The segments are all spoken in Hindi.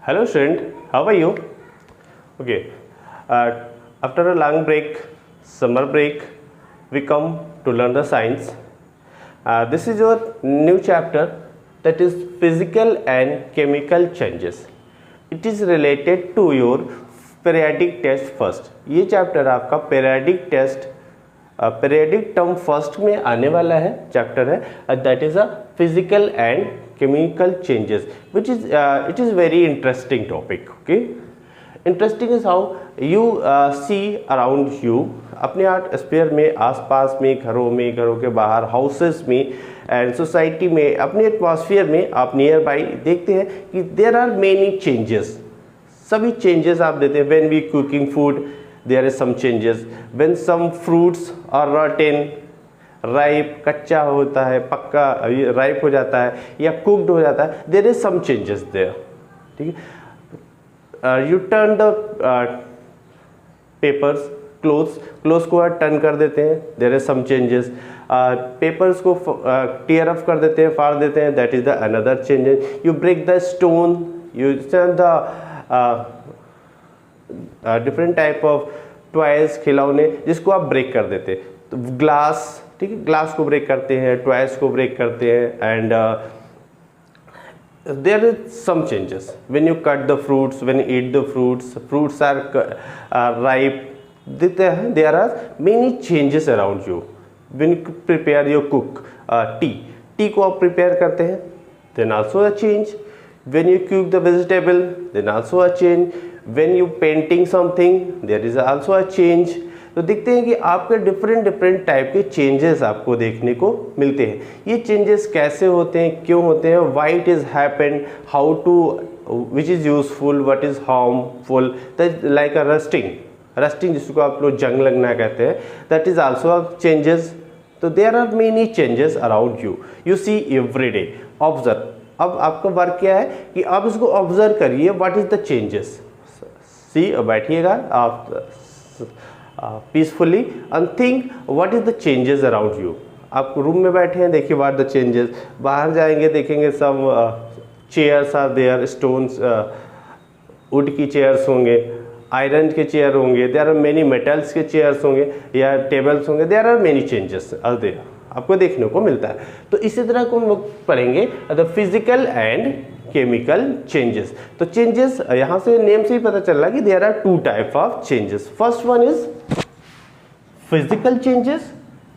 Hello student, how are you? Okay, after a long break, summer break, we come to learn the science. This is your new chapter, that is physical and chemical changes. It is related to your periodic test first. ये चैप्टर आपका periodic test periodic term first में आने वाला है चैप्टर है, that is a physical and chemical changes, which is it is very interesting topic. Okay, interesting is how you see around you, अपने आर्ट स्पेयर में, आसपास में, घरों के बाहर, हाउसेस में एंड सोसाइटी में, अपने एटमॉस्फेयर में आप नियर बाई देखते हैं कि देयर आर मेनी चेंजेस. सभी चेंजेस आप देते हैं. When we cooking food there is some changes. When some fruits are rotten, ripe, कच्चा होता है, पक्का राइप हो जाता है या कुक्ड हो जाता है, there is some changes there. ठीक है, you turn the papers, clothes को टर्न कर देते हैं, there is some changes. Papers को टीयर अप कर देते हैं, फाड़ देते हैं, that is the another changes. You break the stone, you turn the different type of toys, खिलौने जिसको आप ब्रेक कर देते हैं. तो ग्लास, ठीक है, ग्लास को ब्रेक करते हैं, टॉयज को ब्रेक करते हैं. And there is some changes when you cut the fruits, when you eat the fruits are ripe. There are many changes around you. When you prepare your tea को आप prepare करते हैं, then also a change. When you cook the vegetable, then also a change. When you painting something, there is also a change. तो देखते हैं कि आपके डिफरेंट टाइप के चेंजेस आपको देखने को मिलते हैं. ये चेंजेस कैसे होते हैं, क्यों होते हैं, why it is happened, how to, which is useful, what is harmful. Like a rusting जिसको आप लोग जंग लगना कहते हैं, that is also a changes. तो there are many changes around you, you see every day. Observe. अब आपका वर्क क्या है कि आप इसको ऑब्जर्व करिए, व्हाट इज द चेंजेस. सी, बैठिएगा आप peacefully and think what is the changes around you. आप रूम में बैठे हैं, देखिए व्हाट द चेंजेस. बाहर जाएंगे, देखेंगे some chairs are there, stones, wood की चेयर्स होंगे, आयरन के चेयर होंगे, देयर आर मेनी मेटल्स के चेयर्स होंगे या टेबल्स होंगे. There are many changes are there, आपको देखने को मिलता है. तो इसी तरह को हम लोग पढ़ेंगे the physical and chemical changes. तो चेंजेस यहाँ से नेम से ही पता चल रहा है कि there are two type of changes. First one is physical changes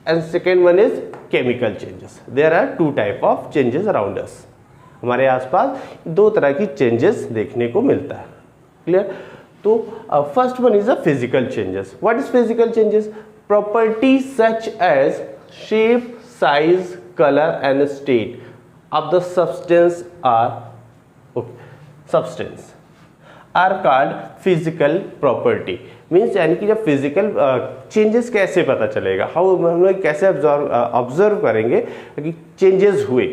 and second one is chemical changes. There are two type of changes around us. हमारे आसपास दो तरह की चेंजेस देखने को मिलता है. क्लियर. तो first one is a physical changes. What is physical changes? Property such as shape, size, colour and state of the substance are called physical property. Means यानी कि जब फिजिकल चेंजेस कैसे पता चलेगा, हाउ हम लोग कैसे ऑब्जर्व करेंगे कि चेंजेस हुए.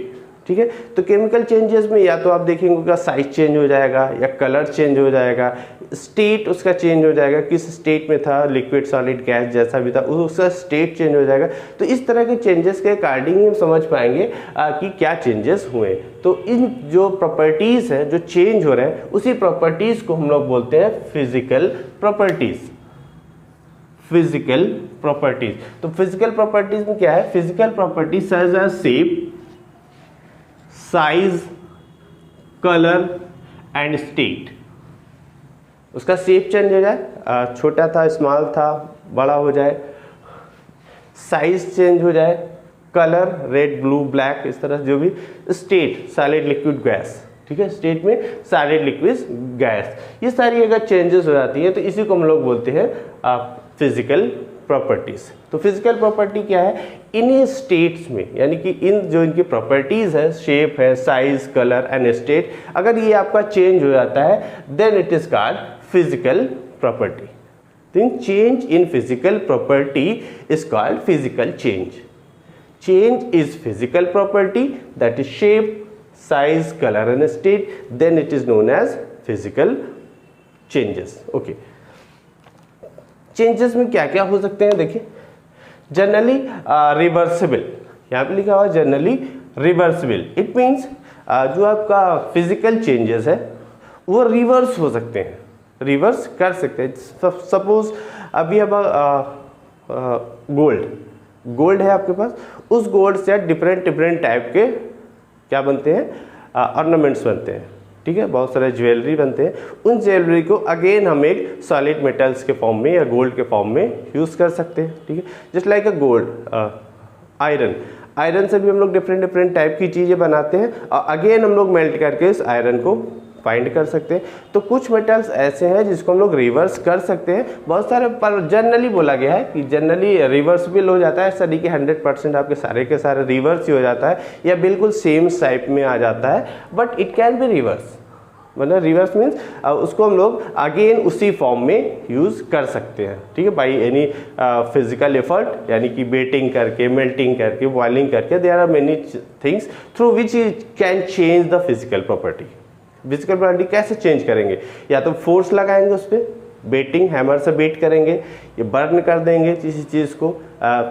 ठीक है. तो केमिकल चेंजेस में या तो आप देखेंगे उसका साइज चेंज हो जाएगा या कलर चेंज हो जाएगा, स्टेट उसका चेंज हो जाएगा, किस स्टेट में था, लिक्विड, सॉलिड, गैस जैसा भी था उसका स्टेट चेंज हो जाएगा. तो इस तरह के चेंजेस के अकॉर्डिंग ही हम समझ पाएंगे कि क्या चेंजेस हुए. तो इन जो प्रॉपर्टीज़ हैं जो चेंज हो रहे हैं, उसी प्रॉपर्टीज़ को हम लोग बोलते हैं फिजिकल प्रॉपर्टीज़. Physical properties. तो फिजिकल प्रॉपर्टीज में क्या है? Physical properties such as shape, size, colour and state. उसका शेप चेंज हो जाए, छोटा था स्मॉल था बड़ा हो जाए, साइज चेंज हो जाए, कलर रेड, ब्लू, ब्लैक, इस तरह जो भी. State solid, liquid, gas. ठीक है. स्टेट में सॉलिड, लिक्विड, गैस, ये सारी अगर चेंजेस हो जाती है तो इसी को हम लोग बोलते हैं फिजिकल प्रॉपर्टीज. तो फिजिकल प्रॉपर्टी क्या है? इन्हीं स्टेट्स में, यानी कि इन जो इनकी प्रॉपर्टीज है, शेप है, साइज, कलर एंड स्टेट, अगर ये आपका चेंज हो जाता है then it is called physical property. then change in physical property is called physical change. Change is physical property, that is shape, size, color and state, then it is known as physical changes. Okay. Changes में क्या क्या हो सकते हैं? देखिए, जनरली रिवर्सिबल, यहाँ पे लिखा हुआ जनरली रिवर्सिबल. इट मीन्स जो आपका फिजिकल चेंजेस है वो रिवर्स हो सकते हैं, रिवर्स कर सकते हैं। सपोज अभी अब गोल्ड है आपके पास, उस गोल्ड से डिफरेंट डिफरेंट टाइप के क्या बनते हैं, ऑर्नामेंट्स बनते हैं, ठीक है, बहुत सारे ज्वेलरी बनते हैं। उन ज्वेलरी को अगेन हम एक सॉलिड मेटल्स के फॉर्म में या गोल्ड के फॉर्म में यूज़ कर सकते हैं, ठीक है। Just like a gold, iron से भी हम लोग डिफरेंट डिफरेंट टाइप की चीज़ें बनाते हैं और अगेन हम लोग मेल्ट करके इस आयरन को फाइंड कर सकते हैं। तो कुछ मेटल्स ऐसे हैं जिसको हम लोग रिवर्स कर सकते हैं, बहुत सारे, पर जनरली बोला गया है कि जनरली रिवर्सिबल हो जाता है, ऐसा नहीं कि 100% आपके सारे के सारे रिवर्स ही हो जाता है या बिल्कुल सेम टाइप में आ जाता है, but it can be reverse. मतलब रिवर्स मीन्स उसको हम लोग अगेन उसी फॉर्म में यूज़ कर सकते हैं, ठीक है, बाई एनी फिजिकल एफर्ट, यानी कि बेटिंग करके, मेल्टिंग करके, बॉइलिंग करके। There are many things through which you can change the physical property. Physical property कैसे चेंज करेंगे, या तो फोर्स लगाएंगे उस पर, बेटिंग, हैमर से बेट करेंगे, ये बर्न कर देंगे किसी चीज़ को,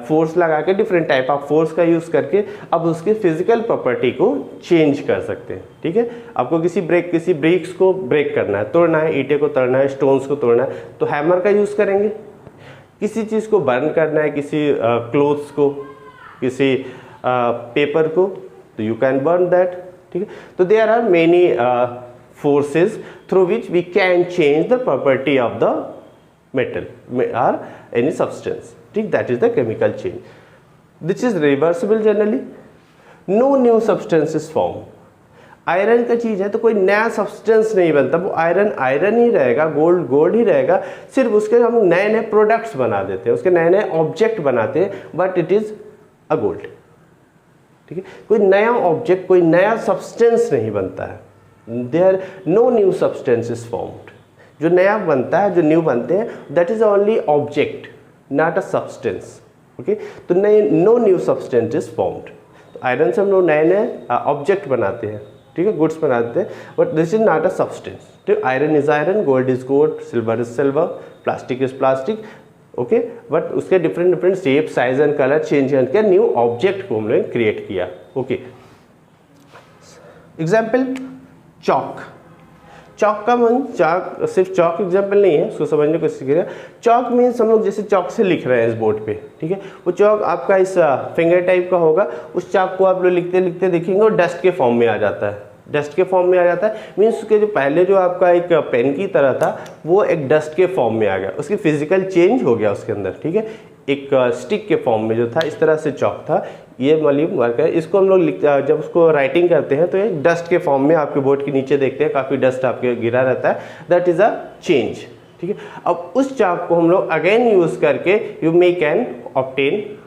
फोर्स लगा के डिफरेंट टाइप ऑफ फोर्स का यूज़ करके अब उसकी फिजिकल प्रॉपर्टी को चेंज कर सकते हैं, ठीक है। आपको किसी ब्रिक्स को ब्रेक करना है, तोड़ना है, ईंटे को तोड़ना है, स्टोन्स को तोड़ना है, तो हैमर का यूज़ करेंगे। किसी चीज़ को बर्न करना है, किसी क्लोथ्स को, किसी पेपर को, तो यू कैन बर्न दैट, ठीक है। तो there are many forces through which we can change the property of the metal or any substance, ठीक, that is the chemical change. This is reversible generally. No new substance is formed. Iron का चीज़ है तो कोई नया सब्सटेंस नहीं बनता, वो आयरन ही रहेगा, गोल्ड ही रहेगा, सिर्फ उसके हम नए नए प्रोडक्ट्स बना देते हैं, उसके नए नए ऑब्जेक्ट बनाते हैं, but it is a gold, ठीक है। कोई नया ऑब्जेक्ट, कोई नया सब्सटेंस नहीं बनता है। There no new substance is formed. जो नया बनता है, जो न्यू बनते हैं, that is only object, not a substance, okay. तो no new substance is formed. तो आयरन से हम लोग नए नए ऑब्जेक्ट बनाते हैं, ठीक है, गुड्स बनाते हैं, but this is not a substance. तो iron is iron, gold is gold, silver is silver, plastic is plastic, okay. But उसके different different shape, size and colour change करके न्यू ऑब्जेक्ट को हमने क्रिएट किया, ओके। एग्जाम्पल, चौक का मन, चौक सिर्फ चौक एग्जाम्पल नहीं है, उसको समझने की कोशिश कीजिए। चौक मीन्स हम लोग जैसे चौक से लिख रहे हैं इस बोर्ड पे, ठीक है, वो चौक आपका इस फिंगर टाइप का होगा, उस चौक को आप लोग लिखते लिखते देखेंगे और डस्ट के फॉर्म में आ जाता है, डस्ट के फॉर्म में आ जाता है। मीन्स उसके जो पहले जो आपका एक पेन की तरह था वो एक डस्ट के फॉर्म में आ गया, उसकी फिजिकल चेंज हो गया उसके अंदर, ठीक है। एक स्टिक के फॉर्म में जो था, इस तरह से चौक था, ये मतलब वर्क है। इसको हम लोग जब उसको राइटिंग करते हैं तो ये डस्ट के फॉर्म में आपके बोर्ड के नीचे देखते हैं काफ़ी डस्ट आपके गिरा रहता है, दैट इज़ अ चेंज, ठीक है। अब उस चौक को हम लोग अगेन यूज़ करके you may can obtain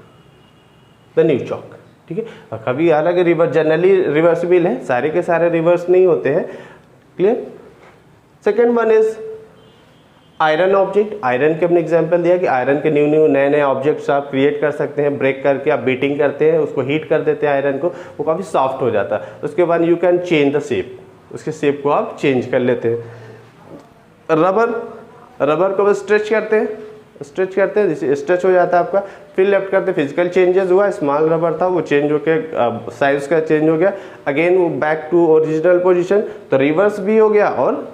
the new chalk, ठीक है। कभी हालांकि जनरली रिवर्सिबल है, सारे के सारे रिवर्स नहीं होते हैं, clear. Second one is iron object. Iron के हमने एग्जांपल दिया कि आयरन के न्यू नए नए ऑब्जेक्ट्स आप क्रिएट कर सकते हैं, ब्रेक करके आप बीटिंग करते हैं, उसको हीट कर देते हैं आयरन को, वो काफ़ी सॉफ्ट हो जाता है। उसके बाद you can change the shape, उसके शेप को आप चेंज कर लेते हैं। रबर को स्ट्रेच करते हैं, जैसे स्ट्रेच हो जाता है आपका, फिर लेफ्ट करते फिजिकल चेंजेस हुआ, स्मॉल रबर था वो चेंज होकर साइज का चेंज हो गया, अगेन वो बैक टू ओरिजिनल पोजीशन, तो रिवर्स भी हो गया और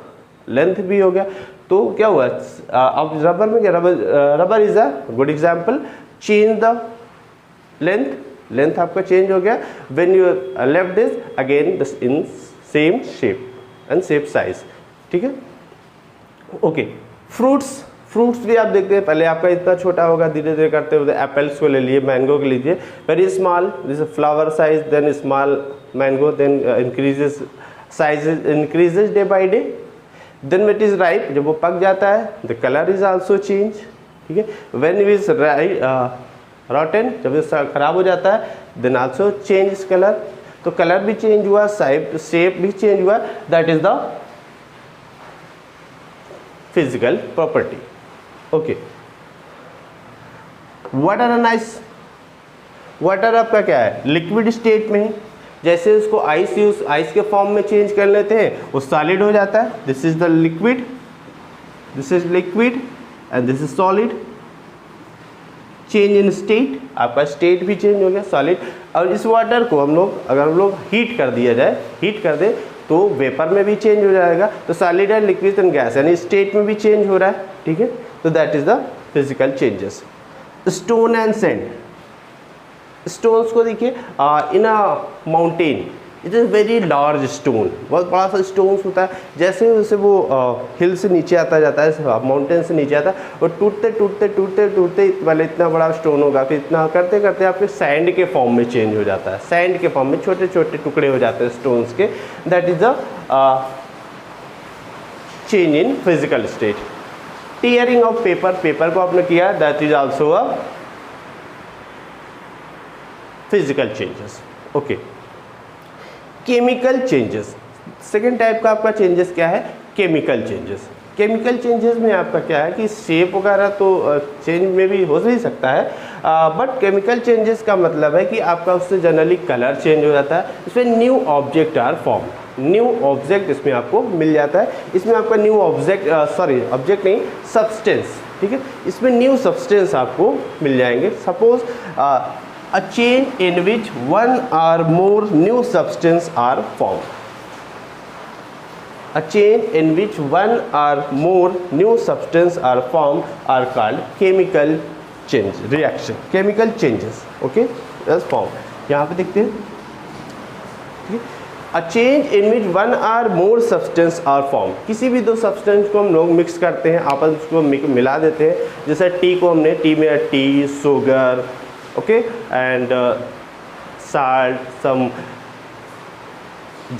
लेंथ भी हो गया। तो क्या हुआ, अब रबर में क्या, rubber is a good example, change the length आपका चेंज हो गया, when you left this again in same shape and same size, ठीक है, ओके। फ्रूट्स भी आप देखते हैं, पहले आपका इतना छोटा होगा, धीरे धीरे करते हुए एप्पल्स को ले लिए, मैंगो को लीजिए, very small, this flower size, then small mango, then increases size, increases day by day, then it is ripe, जब वो पक जाता है the colour is also change, ठीक है। व्हेन इट इज रॉटन, जब ये खराब हो जाता है, देन आल्सो चेंज इस कलर, तो कलर भी चेंज हुआ, शेप भी चेंज हुआ, that is the physical property, okay. Water आपका क्या है, लिक्विड स्टेट में, जैसे उसको आइस के फॉर्म में चेंज कर लेते हैं, वो सॉलिड हो जाता है, this is the liquid, this is liquid and this is solid, change in state, आपका स्टेट भी चेंज हो गया, सॉलिड। और इस वाटर को अगर हम लोग हीट कर दिया जाए, हीट कर दे, तो वेपर में भी चेंज हो जाएगा, तो solid and liquid and gas यानी स्टेट में भी चेंज हो रहा है, ठीक है। तो that is the physical changes. Stone and sand, stones को देखिए in a mountain it is very large stone, बहुत बड़ा सा स्टोन्स होता है, जैसे जैसे वो हिल से नीचे आता जाता है, माउंटेन से नीचे आता है, और टूटते टूटते टूटते टूटते पहले इतना बड़ा स्टोन होगा, फिर इतना करते करते आपके सैंड के फॉर्म में चेंज हो जाता है, सैंड के फॉर्म में छोटे छोटे टुकड़े हो जाते हैं स्टोन्स के। That is the change in physical state. Tearing of paper, paper को आपने किया, that is also a physical changes. Okay, chemical changes, second type का आपका चेंजेस क्या है, केमिकल चेंजेस। केमिकल चेंजेस में आपका क्या है कि शेप वगैरह तो चेंज में भी हो ही सकता है, बट केमिकल चेंजेस का मतलब है कि आपका उससे जनरली कलर चेंज हो जाता है, इसमें new object are form, new object इसमें आपको मिल जाता है, इसमें आपका न्यू ऑब्जेक्ट ऑब्जेक्ट नहीं सब्सटेंस, ठीक है, इसमें न्यू सब्सटेंस आपको मिल जाएंगे। Suppose a change in which one or more new substance are formed. A change in which one or more new substance are formed are called chemical change reaction, chemical changes. Okay, that's form. यहाँ पे देखते हैं a change in which one or more substance are formed. किसी भी दो सब्सटेंस को हम लोग मिक्स करते हैं, आपस को मिला देते हैं, जैसे टी को हमने टी में tea, sugar, okay, and salt, some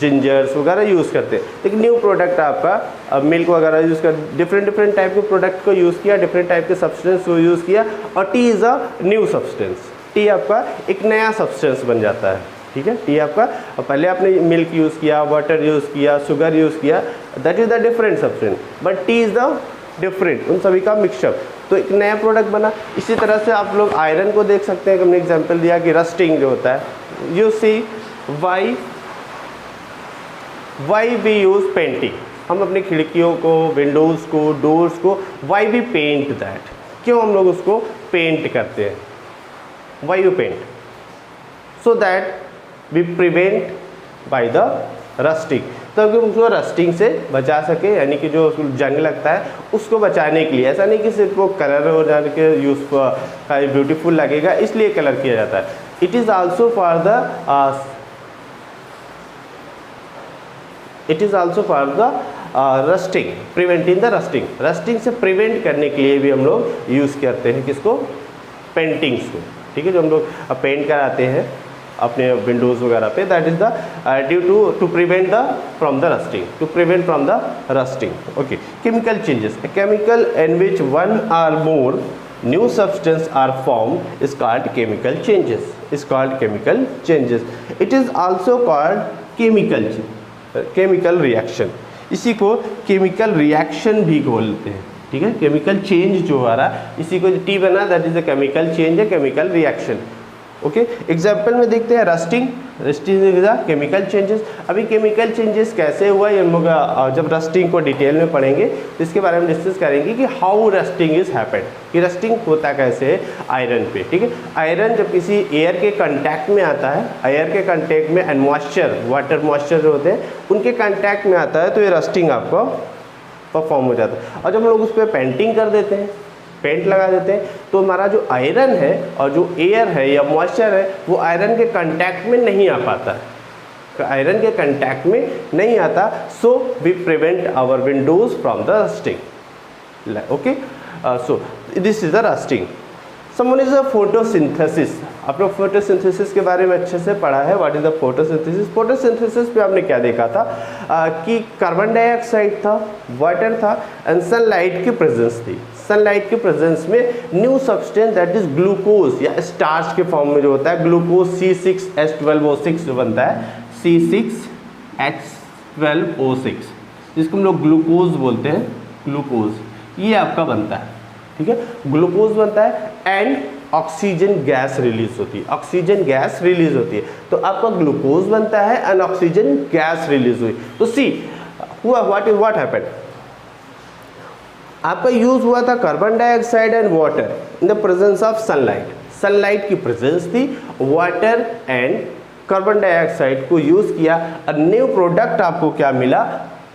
gingers वगैरह यूज़ करते हैं। एक न्यू प्रोडक्ट आपका मिल्क वगैरह यूज़ कर, डिफरेंट डिफरेंट टाइप के प्रोडक्ट को यूज़ किया, डिफरेंट टाइप के सब्सटेंस को यूज़ किया, और tea is a new substance. Tea आपका एक नया सब्सटेंस बन जाता है, ठीक है। टी आपका पहले आपने मिल्क यूज़ किया, वाटर यूज़ किया, शुगर यूज़ किया, that is the different substance, but T is the different, उन सभी का मिक्सचर, तो एक नया प्रोडक्ट बना। इसी तरह से आप लोग आयरन को देख सकते हैं कि हमने एग्जांपल दिया कि रस्टिंग जो होता है, you see why we use painting, हम अपनी खिड़कियों को, विंडोज़ को, डोर्स को वाई वी पेंट दैट, क्यों हम लोग उसको पेंट करते हैं, why you paint, so that we prevent by the rusting, तब हम उसको रस्टिंग से बचा सके, यानी कि जो जंग लगता है उसको बचाने के लिए। ऐसा नहीं कि सिर्फ वो कलर हो जाने के यूज ब्यूटीफुल लगेगा इसलिए कलर किया जाता है। It is also for the rusting, preventing the rusting, rusting से प्रिवेंट करने के लिए भी हम लोग यूज़ करते हैं किसको, पेंटिंग्स को, ठीक है, जो हम लोग पेंट कराते हैं अपने विंडोज़ वगैरह पे, that is the due to prevent the from the rusting, to prevent from the rusting. Okay, chemical changes, a chemical in which one are more new substance are formed is called chemical changes, is called chemical changes. It is also called chemical reaction, इसी को केमिकल रिएक्शन भी बोलते हैं, ठीक है। केमिकल चेंज जो आ रहा है इसी को टी बना, that is a chemical change है, केमिकल रिएक्शन। ओके, एग्जाम्पल में देखते हैं rusting, rusting is the chemical changes. अभी केमिकल चेंजेस कैसे हुआ ये हम लोग जब रस्टिंग को डिटेल में पढ़ेंगे तो इसके बारे में डिस्कस करेंगे कि हाउ रस्टिंग इज हैपेंड, कि रस्टिंग होता कैसे है आयरन पे, ठीक है। आयरन जब किसी एयर के कांटेक्ट में आता है, एयर के कांटेक्ट में एंड मॉइस्चर, वाटर मॉइस्चर जो होते हैं उनके कांटेक्ट में आता है तो ये रस्टिंग आपको परफॉर्म हो जाता है। और जब हम लोग उस पर पेंटिंग कर देते हैं, पेंट लगा देते हैं, तो हमारा जो आयरन है और जो एयर है या मॉइस्चर है वो आयरन के कांटेक्ट में नहीं आ पाता है, आयरन के कांटेक्ट में नहीं आता, so we prevent our windows from the rusting. Okay, so this is the rusting. Someone is a photosynthesis, आप लोग फोटोसिंथेसिस के बारे में अच्छे से पढ़ा है, what is the photosynthesis. Photosynthesis पे आपने क्या देखा था कि कार्बन डाइऑक्साइड था, वाटर था एंड सनलाइट की प्रेजेंस थी। सनलाइट के प्रेजेंस में new substance that is glucose या स्टार्च के फॉर्म में जो होता है, ग्लूकोज C6H12O6 जो बनता है, C6H12O6 जिसको हम लोग ग्लूकोज बोलते हैं, ग्लूकोज ये आपका बनता है, ठीक है, ग्लूकोज बनता है एंड ऑक्सीजन गैस रिलीज होती है, ऑक्सीजन गैस रिलीज होती है, तो आपका ग्लूकोज बनता है एंड ऑक्सीजन गैस रिलीज हुई। तो सी हुआ व्हाट हैपेंड, आपका यूज हुआ था carbon dioxide and water in the presence of sunlight, sunlight की प्रेजेंस थी, वाटर एंड कार्बन डाइऑक्साइड को यूज़ किया, और न्यू प्रोडक्ट आपको क्या मिला,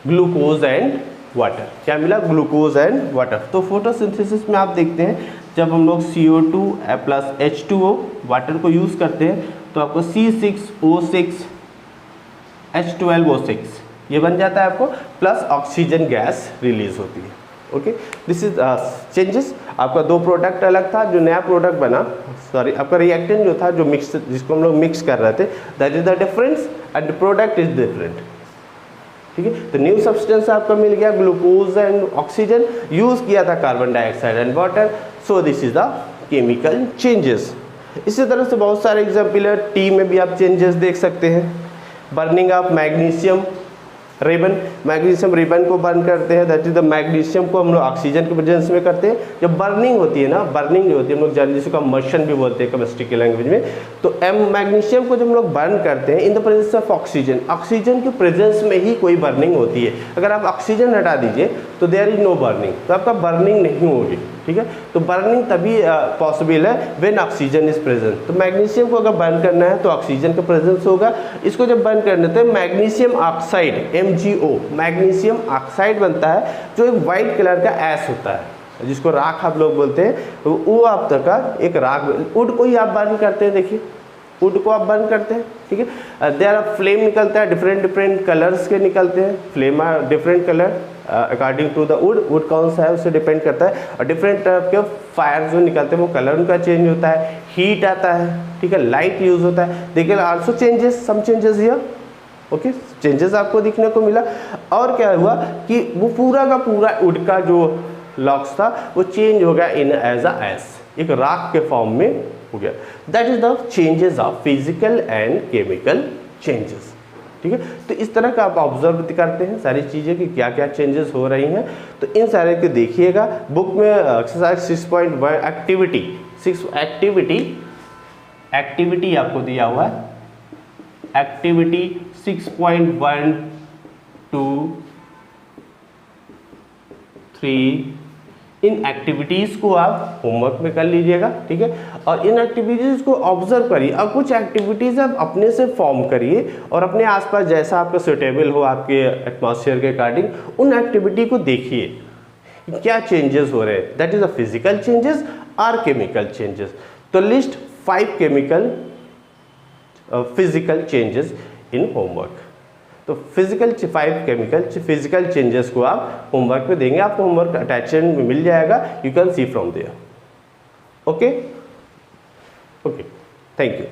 ग्लूकोज एंड वाटर। क्या मिला, ग्लूकोज एंड वाटर। तो फोटोसिंथेसिस में आप देखते हैं जब हम लोग CO2 प्लस H2O वाटर को यूज़ करते हैं तो आपको C6O6 H12O6 ये बन जाता है आपको, प्लस ऑक्सीजन गैस रिलीज होती है। Okay, this is changes. आपका दो प्रोडक्ट अलग था, जो नया प्रोडक्ट बना, सॉरी आपका रिएक्टेंट जो था, जो मिक्स, जिसको हम लोग मिक्स कर रहे थे, that is the difference and the product is different. ठीक है, तो न्यू सब्सटेंस आपका मिल गया ग्लूकोज एंड ऑक्सीजन, यूज किया था carbon dioxide and water, so this is the chemical changes. इसी तरह से बहुत सारे एग्जाम्पल है, टी में भी आप चेंजेस देख सकते हैं। Burning of magnesium ribbon, magnesium ribbon को बर्न करते हैं, दैट इज द मैग्नीशियम को हम लोग ऑक्सीजन के प्रेजेंस में करते हैं। जब बर्निंग होती है ना, बर्निंग जो होती है हम लोग जनरली इसको कंबशन भी बोलते हैं केमिस्ट्री की लैंग्वेज में, तो मैग्नीशियम को जब हम लोग बर्न करते हैं in the presence of oxygen, oxygen के प्रेजेंस में ही कोई बर्निंग होती है। अगर आप ऑक्सीजन हटा दीजिए तो देयर इज नो बर्निंग, तो आपका बर्निंग नहीं होगी। ठीक है, तो बर्निंग तभी पॉसिबल है व्हेन ऑक्सीजन इज प्रेजेंट। तो मैग्नीशियम को अगर बर्न करना है तो ऑक्सीजन का प्रेजेंस होगा। इसको जब बर्न करने तो magnesium oxide MgO, magnesium oxide बनता है, जो एक वाइट कलर का ऐश होता है, जिसको राख आप लोग बोलते हैं, तो वो आप तक का एक राख। वुड को ही आप बर्न करते हैं, देखिए वुड को आप बर्न करते हैं। ठीक है, देयर फ्लेम निकलता है, डिफरेंट डिफरेंट कलर्स के निकलते हैं, flame are different colour according to the wood, wood कौन सा है उससे डिपेंड करता है, और डिफरेंट टाइप के फायर जो निकलते हैं वो कलर उनका चेंज होता है, हीट आता है, ठीक है, लाइट यूज होता है। देखिए also changes, some changes here, okay, changes आपको दिखने को मिला। और क्या हुआ कि वो पूरा का पूरा वुड का जो लॉक्स था वो चेंज हो गया इन एज अ एस, एक राख के फॉर्म में हो गया। That is the changes of physical and chemical changes. ठीक है, तो इस तरह का आप ऑब्जर्व करते हैं सारी चीज़ें कि क्या क्या चेंजेस हो रही हैं, तो इन सारे को देखिएगा। बुक में एक्सरसाइज 6.1 एक्टिविटी आपको दिया हुआ है, एक्टिविटी 6.1 2 3, इन एक्टिविटीज़ को आप होमवर्क में कर लीजिएगा। ठीक है, और इन एक्टिविटीज़ को ऑब्जर्व करिए, और कुछ एक्टिविटीज़ आप अपने से फॉर्म करिए और अपने आसपास जैसा आपका सुटेबल हो आपके एटमॉस्फेयर के अकॉर्डिंग उन एक्टिविटी को देखिए क्या चेंजेस हो रहे हैं, that is a physical changes और केमिकल चेंजेस। तो list 5 chemical physical changes in homework. तो फिजिकल 5 केमिकल फिजिकल चेंजेस को आप होमवर्क में देंगे, आपको होमवर्क अटैचमेंट में मिल जाएगा, you can see from there. Okay, thank you.